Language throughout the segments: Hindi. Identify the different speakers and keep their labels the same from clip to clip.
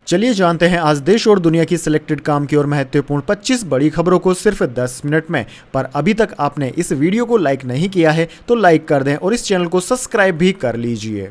Speaker 1: चलिए जानते हैं आज देश और दुनिया की सिलेक्टेड काम की और महत्वपूर्ण 25 बड़ी खबरों को सिर्फ 10 मिनट में। पर अभी तक आपने इस वीडियो को लाइक नहीं किया है तो लाइक कर दें और इस चैनल को सब्सक्राइब भी कर लीजिए।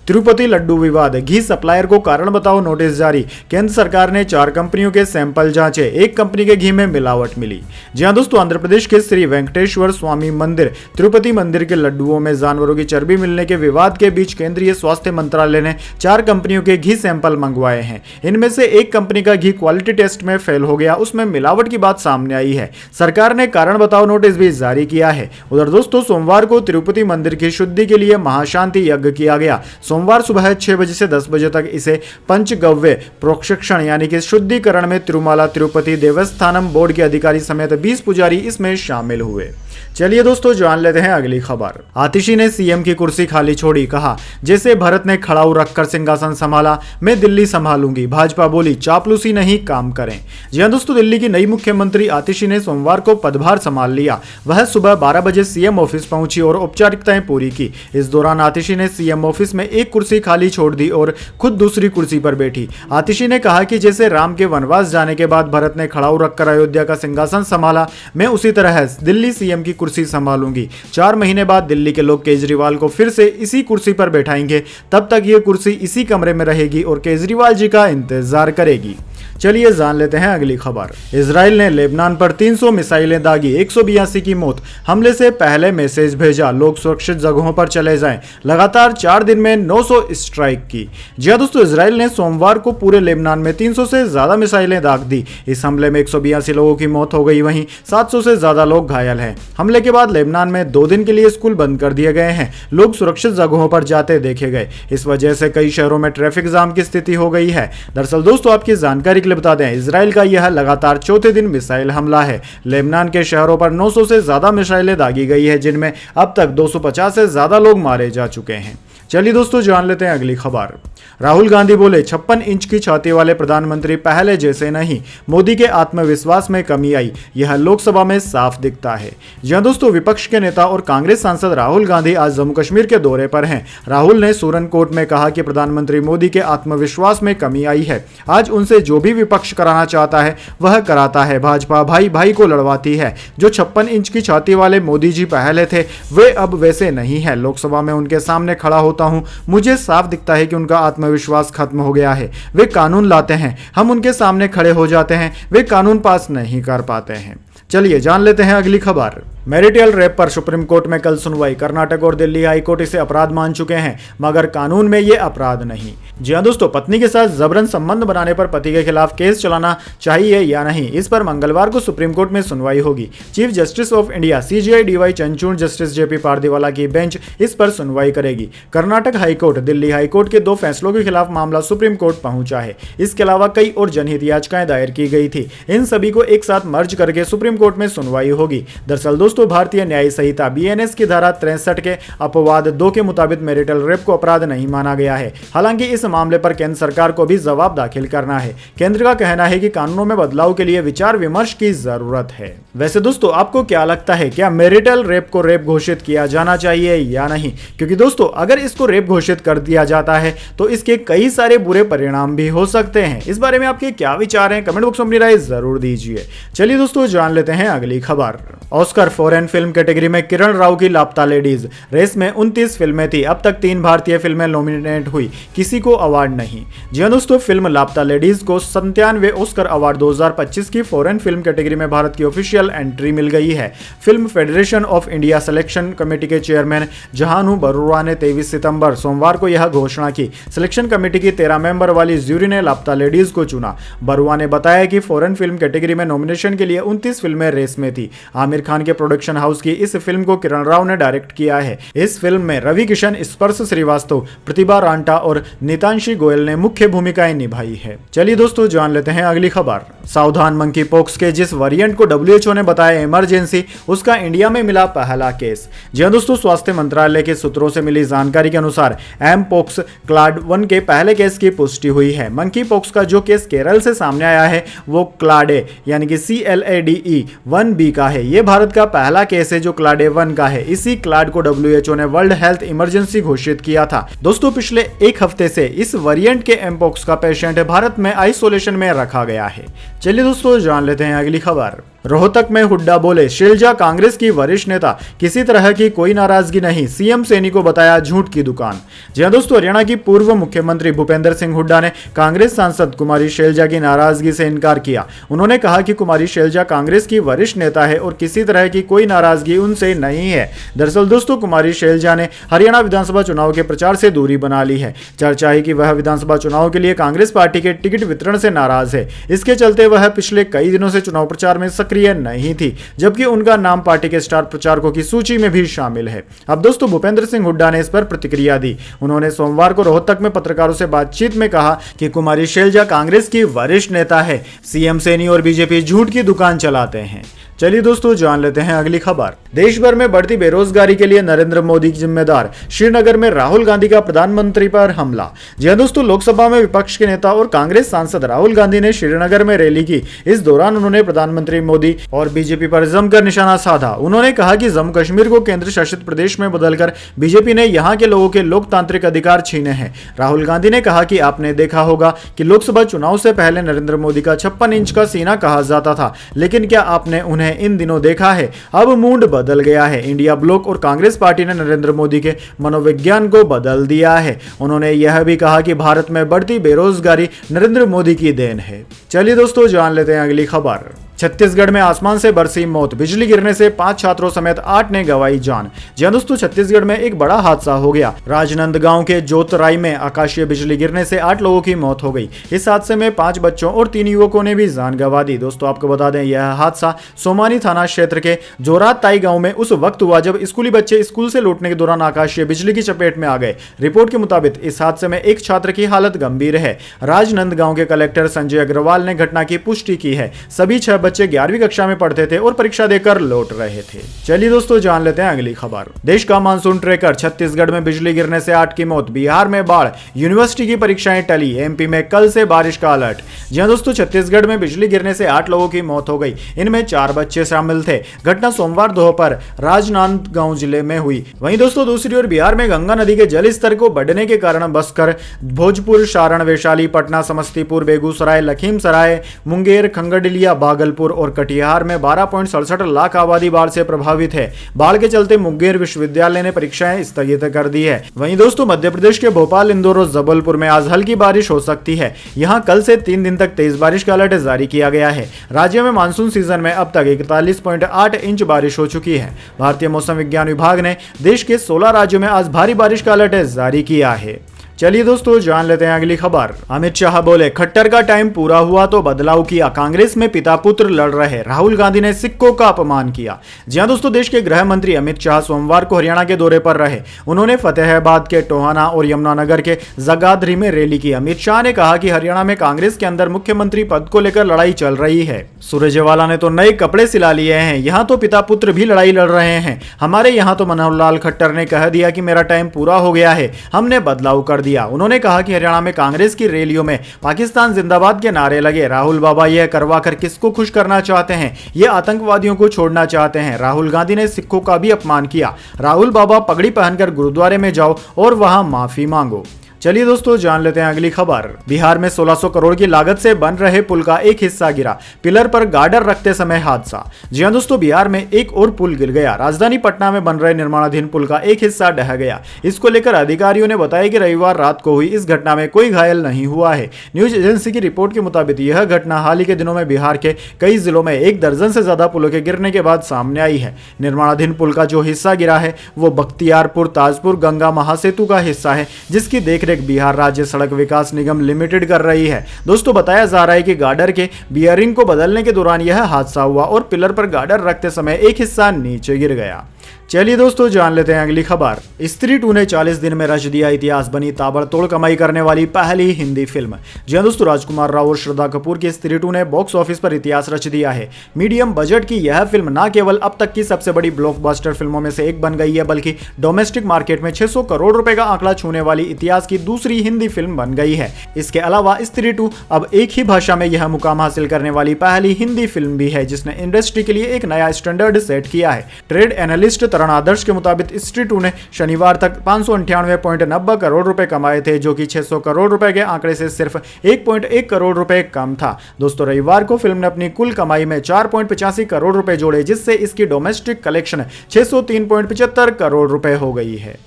Speaker 1: तिरुपति लड्डू विवाद, घी सप्लायर को कारण बताओ नोटिस जारी। केंद्र सरकार ने 4 कंपनियों के सैंपल जांचे, एक कंपनी के घी में मिलावट मिली। जी हां दोस्तों, आंध्र प्रदेश के श्री वेंकटेश्वर स्वामी मंदिर तिरुपति मंदिर के लड्डुओं में जानवरों की चर्बी मिलने के विवाद के बीच केंद्रीय स्वास्थ्य मंत्रालय ने 4 कंपनियों के घी सैंपल मंगवाए हैं। इनमें से एक कंपनी का घी क्वालिटी टेस्ट में फेल हो गया, उसमें मिलावट की बात सामने आई है। सरकार ने कारण बताओ नोटिस भी जारी किया है। उधर दोस्तों, सोमवार को तिरुपति मंदिर की शुद्धि के लिए महाशांति यज्ञ किया गया। सोमवार सुबह 6 बजे से 10 बजे तक इसे पंचगव्य प्रोक्षण यानी कि शुद्धिकरण में तिरुमाला तिरुपति देवस्थानम बोर्ड के अधिकारी समेत 20 पुजारी इसमें शामिल हुए। चलिए दोस्तों जान लेते हैं अगली खबर। आतिशी ने सीएम की कुर्सी खाली छोड़ी, कहा जैसे भरत ने खड़ाऊ रखकर सिंहासन संभाला, मैं दिल्ली संभालूंगी। भाजपा बोली चापलूसी नहीं, काम करें। जी हां दोस्तों, दिल्ली की नई मुख्यमंत्री आतिशी ने सोमवार को पदभार संभाल लिया। वह सुबह 12 बजे सीएम ऑफिस पहुंची और औपचारिकताएं पूरी की। इस दौरान आतिशी ने सीएम ऑफिस में एक कुर्सी खाली छोड़ दी और खुद दूसरी कुर्सी पर बैठी। आतिशी ने कहा कि जैसे राम के वनवास जाने के बाद भरत ने खड़ाऊ रखकर अयोध्या का सिंहासन संभाला, मैं उसी तरह दिल्ली सीएम की कुर्सी संभालूंगी। 4 महीने बाद दिल्ली के लोग केजरीवाल को फिर से इसी कुर्सी पर बैठाएंगे। तब तक ये कुर्सी इसी कमरे में रहेगी और केजरीवाल जी का इंतजार करेगी। चलिए जान लेते हैं अगली खबर। इजराइल ने लेबनान पर 300 मिसाइलें दागी, 182 की मौत। हमले से पहले मैसेज भेजा, लोग सुरक्षित जगहों पर चले जाएं। लगातार 4 दिन में 900 स्ट्राइक की। जी हां दोस्तों, इजराइल ने सोमवार को पूरे लेबनान में 300 से ज्यादा मिसाइलें दाग दी। इस हमले में 182 लोगों की मौत हो गई, वहीं 700 से ज्यादा लोग घायल हैं। हमले के बाद लेबनान में 2 दिन के लिए स्कूल बंद कर दिए गए हैं। लोग सुरक्षित जगहों पर जाते देखे गए। इस वजह से कई शहरों में ट्रैफिक जाम की स्थिति हो गई है। दरअसल दोस्तों, आपकी जानकारी बता दें, इजराइल का यह लगातार 4थे दिन मिसाइल हमला है। लेबनान के शहरों पर 900 से ज्यादा मिसाइलें दागी गई है, जिनमें अब तक 250 से ज्यादा लोग मारे जा चुके हैं। चलिए दोस्तों जान लेते हैं अगली खबर। राहुल गांधी बोले 56 इंच की छाती वाले प्रधानमंत्री पहले जैसे नहीं, मोदी के आत्मविश्वास में कमी आई, यह लोकसभा में साफ दिखता है। जी हां दोस्तों, विपक्ष के नेता और कांग्रेस सांसद राहुल गांधी आज जम्मू कश्मीर के दौरे पर हैं। राहुल ने सूरनकोट में कहा कि प्रधानमंत्री मोदी के आत्मविश्वास में कमी आई है। आज उनसे जो भी विपक्ष कराना चाहता है वह कराता है। भाजपा भाई भाई को लड़वाती है। जो 56 इंच की छाती वाले मोदी जी पहले थे, वे अब वैसे नहीं है। लोकसभा में उनके सामने खड़ा होता हूं, मुझे साफ दिखता है कि उनका आत्मविश्वास खत्म हो गया है। वे कानून लाते हैं, हम उनके सामने खड़े हो जाते हैं, वे कानून पास नहीं कर पाते हैं। चलिए जान लेते हैं अगली खबर। मैरिटल रेप पर सुप्रीम कोर्ट में कल सुनवाई। कर्नाटक और दिल्ली हाईकोर्ट इसे अपराध मान चुके हैं, मगर कानून में ये अपराध नहीं। जी हां दोस्तों, पत्नी के साथ जबरन संबंध बनाने पर पति के खिलाफ केस चलाना चाहिए या नहीं, इस पर मंगलवार को सुप्रीम कोर्ट में सुनवाई होगी। Chief justice of India CJI DY Chandrachud, justice JP Pardiwala की बेंच इस पर सुनवाई करेगी। कर्नाटक हाईकोर्ट, दिल्ली हाईकोर्ट के 2 फैसलों के खिलाफ मामला सुप्रीम कोर्ट पहुंचा है। इसके अलावा कई और जनहित याचिकाएं दायर की गई थी। इन सभी को एक साथ मर्ज करके सुप्रीम कोर्ट में सुनवाई होगी। दरअसल दोस्तों, भारतीय न्याय संहिता BNS की धारा 63 के अपवाद 2 के मुताबिक मैरिटल रेप को अपराध नहीं माना गया है। हालांकि इस मामले पर केंद्र सरकार को भी जवाब दाखिल करना है। केंद्र का कहना है कि कानूनों में बदलाव के लिए विचार विमर्श की जरूरत है। वैसे दोस्तों, आपको क्या लगता है, क्या मैरिटल रेप को रेप घोषित किया जाना चाहिए या नहीं? क्योंकि दोस्तों, अगर इसको रेप घोषित कर दिया जाता है तो इसके कई सारे बुरे परिणाम भी हो सकते हैं। इस बारे में आपके क्या विचार हैं? कमेंट बॉक्स में अपनी राय जरूर दीजिए। चलिए दोस्तों जान लेते हैं अगली खबर। ऑस्कर फॉरेन फिल्म कैटेगरी में किरण राव की लापता लेडीज। रेस में 29 फिल्में थी, अब तक 3 भारतीय फिल्में नॉमिनेट हुई, किसी को अवार्ड नहीं। जी हां दोस्तों, फिल्म लापता लेडीज को 97वें ऑस्कर अवार्ड 2025 की फॉरेन फिल्म कैटेगरी में भारत की ऑफिशियल एंट्री मिल गई है। Film federation of India selection committee के चेयरमैन जहानू बरुआ ने 23 सितंबर सोमवार को यह घोषणा की। सिलेक्शन कमेटी की 13 मेंबर वाली ज्यूरी ने लापता लेडीज को चुना। बरुआ ने बताया कि फॉरेन फिल्म कैटेगरी में नॉमिनेशन के लिए 29 फिल्में रेस में थी। आमिर खान के प्रोडक्शन हाउस की इस फिल्म को किरण राव ने डायरेक्ट किया है। इस फिल्म में रवि किशन, स्पर्श श्रीवास्तव, प्रतिभा रांटा और नीतांशी गोयल ने मुख्य भूमिकाएं निभाई है। चलिए दोस्तों जान लेते हैं अगली खबर। सावधान, मंकी पॉक्स के जिस वेरिएंट को WHO ने बताया इमरजेंसी, उसका इंडिया में मिला पहला केस। जी हां दोस्तों, स्वास्थ्य मंत्रालय के सूत्रों से मिली जानकारी के अनुसार एमपॉक्स क्लाड 1 के पहले केस की पुष्टि हुई है। मंकी पॉक्स का जो केस केरल से सामने आया है वो क्लाडे यानी कि CLADE 1B का है। ये भारत का पहला केस है जो क्लाड A1 का है। इसी क्लाड को WHO ने वर्ल्ड हेल्थ इमरजेंसी घोषित किया था। दोस्तों पिछले एक हफ्ते से इस वेरिएंट के एमपॉक्स का पेशेंट भारत में आइसोलेशन में रखा गया है। चलिए दोस्तों जान लेते हैं अगली खबर। रोहतक में हुड्डा बोले, शैलजा कांग्रेस की वरिष्ठ नेता, किसी तरह की कोई नाराजगी नहीं, सीएम सैनी को बताया झूठ की दुकान। जी हां दोस्तों, हरियाणा की पूर्व मुख्यमंत्री भूपेंद्र सिंह हुड्डा ने कांग्रेस सांसद कुमारी शैलजा की नाराजगी से इनकार किया। उन्होंने कहा कि कुमारी शैलजा कांग्रेस की वरिष्ठ नेता है और किसी तरह की कोई नाराजगी उनसे नहीं है। दरअसल दोस्तों कुमारी शैलजा ने हरियाणा विधानसभा चुनाव के प्रचार से दूरी बना ली है। चर्चा है कि वह विधानसभा चुनाव के लिए कांग्रेस पार्टी के टिकट वितरण से नाराज है। इसके चलते वह पिछले कई दिनों से चुनाव प्रचार में सक्रिय नहीं थी, जबकि उनका नाम पार्टी के स्टार प्रचारकों की सूची में भी शामिल है। अब दोस्तों भूपेंद्र सिंह हुड्डा ने इस पर प्रतिक्रिया दी। उन्होंने सोमवार को रोहतक में पत्रकारों से बातचीत में कहा कि कुमारी शैलजा कांग्रेस की वरिष्ठ नेता है, सीएम सैनी और बीजेपी झूठ की दुकान चलाते हैं। चलिए दोस्तों जान लेते हैं अगली खबर। देश भर में बढ़ती बेरोजगारी के लिए नरेंद्र मोदी जिम्मेदार, श्रीनगर में राहुल गांधी का प्रधानमंत्री पर हमला। जी हां दोस्तों, लोकसभा में विपक्ष के नेता और कांग्रेस सांसद राहुल गांधी ने श्रीनगर में रैली की। इस दौरान उन्होंने प्रधानमंत्री मोदी और बीजेपी पर जमकर निशाना साधा। उन्होंने कहा कि जम्मू कश्मीर को केंद्र शासित प्रदेश में बदलकर बीजेपी ने यहाँ के लोगों के लोकतांत्रिक अधिकार छीने हैं। राहुल गांधी ने कहा कि आपने देखा होगा कि लोकसभा चुनाव से पहले नरेंद्र मोदी का 56 इंच का सीना कहा जाता था, लेकिन क्या आपने उन्हें इन दिनों देखा है? अब मूड बदल गया है। इंडिया ब्लॉक और कांग्रेस पार्टी ने नरेंद्र मोदी के मनोविज्ञान को बदल दिया है। उन्होंने यह भी कहा कि भारत में बढ़ती बेरोजगारी नरेंद्र मोदी की देन है। चलिए दोस्तों जान लेते हैं अगली खबर। छत्तीसगढ़ में आसमान से बरसी मौत, बिजली गिरने से 5 छात्रों समेत 8 ने गंवाई जान। जी हां दोस्तों, छत्तीसगढ़ में एक बड़ा हादसा हो गया। राजनांदगांव के जोतराई में आकाशीय बिजली गिरने से 8 लोगों की मौत हो गई। इस हादसे में 5 बच्चों और 3 युवकों ने भी जान गंवा दी। दोस्तों आपको बता दें, यह हादसा सोमानी थाना क्षेत्र के जोराताई गांव में उस वक्त हुआ जब स्कूली बच्चे स्कूल से लौटने के दौरान आकाशीय बिजली की चपेट में आ गए। रिपोर्ट के मुताबिक इस हादसे में एक छात्र की हालत गंभीर है। राजनांदगांव के कलेक्टर संजय अग्रवाल ने घटना की पुष्टि की है। सभी 6 बच्चे 11वीं कक्षा में पढ़ते थे और परीक्षा देकर लौट रहे थे। चलिए दोस्तों जान लेते हैं अगली खबर। देश का मानसून ट्रैकर, छत्तीसगढ़ में बिजली गिरने से 8 की मौत, बिहार में बाढ़, यूनिवर्सिटी की परीक्षाएं टली, एमपी में कल से बारिश का अलर्ट। जी हां दोस्तों, छत्तीसगढ़ में बिजली गिरने से 8 लोगों की मौत हो गई। इनमें 4 बच्चे शामिल थे। घटना सोमवार दोपहर राजनांदगांव जिले में हुई। वहीं दोस्तों दूसरी ओर बिहार में गंगा नदी के जल स्तर को बढ़ने के कारण बस्तर, भोजपुर, सारण, वैशाली, पटना, समस्तीपुर, बेगूसराय, लखीमसराय, मुंगेर, खंगडिलिया, भागलपुर और कटिहार में 12.67 लाख आबादी बाढ़ से प्रभावित है। बाढ़ के चलते मुंगेर विश्वविद्यालय ने परीक्षाएं स्थगित कर दी है। वहीं दोस्तों मध्य प्रदेश के भोपाल, इंदौर और जबलपुर में आज हल्की बारिश हो सकती है। यहां कल से 3 दिन तक तेज बारिश का अलर्ट जारी किया गया है। राज्य में मानसून सीजन में अब तक 41.8 इंच बारिश हो चुकी है। भारतीय मौसम विज्ञान विभाग ने देश के 16 राज्यों में आज भारी बारिश का अलर्ट जारी किया है। चलिए दोस्तों जान लेते हैं अगली खबर। अमित शाह बोले, खट्टर का टाइम पूरा हुआ तो बदलाव किया, कांग्रेस में पिता पुत्र लड़ रहे, राहुल गांधी ने सिक्कों का अपमान किया। जी हां दोस्तों, देश के गृह मंत्री अमित शाह सोमवार को हरियाणा के दौरे पर रहे। उन्होंने फतेहाबाद के टोहाना और यमुनानगर के जगाधरी में रैली की। अमित शाह ने कहा कि हरियाणा में कांग्रेस के अंदर मुख्यमंत्री पद को लेकर लड़ाई चल रही है। सुरजेवाला ने तो नए कपड़े सिला लिए हैं, यहाँ तो पिता पुत्र भी लड़ाई लड़ रहे हैं। हमारे यहाँ तो मनोहर लाल खट्टर ने कह दिया कि मेरा टाइम पूरा हो गया है, हमने बदलाव कर दिया। उन्होंने कहा कि हरियाणा में कांग्रेस की रैलियों में पाकिस्तान जिंदाबाद के नारे लगे। राहुल बाबा यह करवाकर किसको खुश करना चाहते हैं? ये आतंकवादियों को छोड़ना चाहते हैं। राहुल गांधी ने सिखों का भी अपमान किया। राहुल बाबा पगड़ी पहनकर गुरुद्वारे में जाओ और वहां माफी मांगो। चलिए दोस्तों जान लेते हैं अगली खबर। बिहार में 1600 करोड़ की लागत से बन रहे पुल का एक हिस्सा गिरा, पिलर पर गार्डर रखते समय हादसा। जी हां दोस्तों, बिहार में एक और पुल गिर गया। राजधानी पटना में बन रहे निर्माणाधीन पुल का एक हिस्सा ढह गया। इसको लेकर अधिकारियों ने बताया कि रविवार रात को हुई इस घटना में कोई घायल नहीं हुआ है। न्यूज एजेंसी की रिपोर्ट के मुताबिक यह घटना हाल ही के दिनों में बिहार के कई जिलों में 1 दर्जन से ज्यादा पुलों के गिरने के बाद सामने आई है। निर्माणाधीन पुल का जो हिस्सा गिरा है वो बख्तियारपुर ताजपुर गंगा महासेतु का हिस्सा है, जिसकी देखरेख बिहार राज्य सड़क विकास निगम लिमिटेड कर रही है। दोस्तों बताया जा रहा है कि गार्डर के बियरिंग को बदलने के दौरान यह हादसा हुआ और पिलर पर गार्डर रखते समय एक हिस्सा नीचे गिर गया। चलिए दोस्तों जान लेते हैं अगली खबर। स्त्री 2 ने 40 दिन में रच दिया इतिहास, बनी ताबड़तोड़ कमाई करने वाली पहली हिंदी फिल्म। जी हां दोस्तों, राजकुमार राव और श्रद्धा कपूर की स्त्री 2 ने बॉक्स ऑफिस पर इतिहास रच दिया है। मीडियम बजट की यह फिल्म न केवल अब तक की सबसे बड़ी ब्लॉकबस्टर फिल्मों में से एक बन गई है, बल्कि डोमेस्टिक मार्केट में 600 करोड़ रुपए का आंकड़ा छूने वाली इतिहास की दूसरी हिंदी फिल्म बन गई है। इसके अलावा स्त्री 2 अब एक ही भाषा में यह मुकाम हासिल करने वाली पहली हिंदी फिल्म भी है, जिसने इंडस्ट्री के लिए एक नया स्टैंडर्ड सेट किया है। ट्रेड एनालिस्ट तरण आदर्श के मुताबिक स्त्री 2 ने शनिवार तक 598.90 करोड़ रुपए कमाए थे, जो कि 600 करोड़ रुपए के आंकड़े से सिर्फ 1.1 करोड़ रुपए कम था। दोस्तों रविवार को फिल्म ने अपनी कुल कमाई में 4.85 करोड़ रुपए जोड़े, जिससे इसकी डोमेस्टिक कलेक्शन 603.75 करोड़ रुपए हो गई है।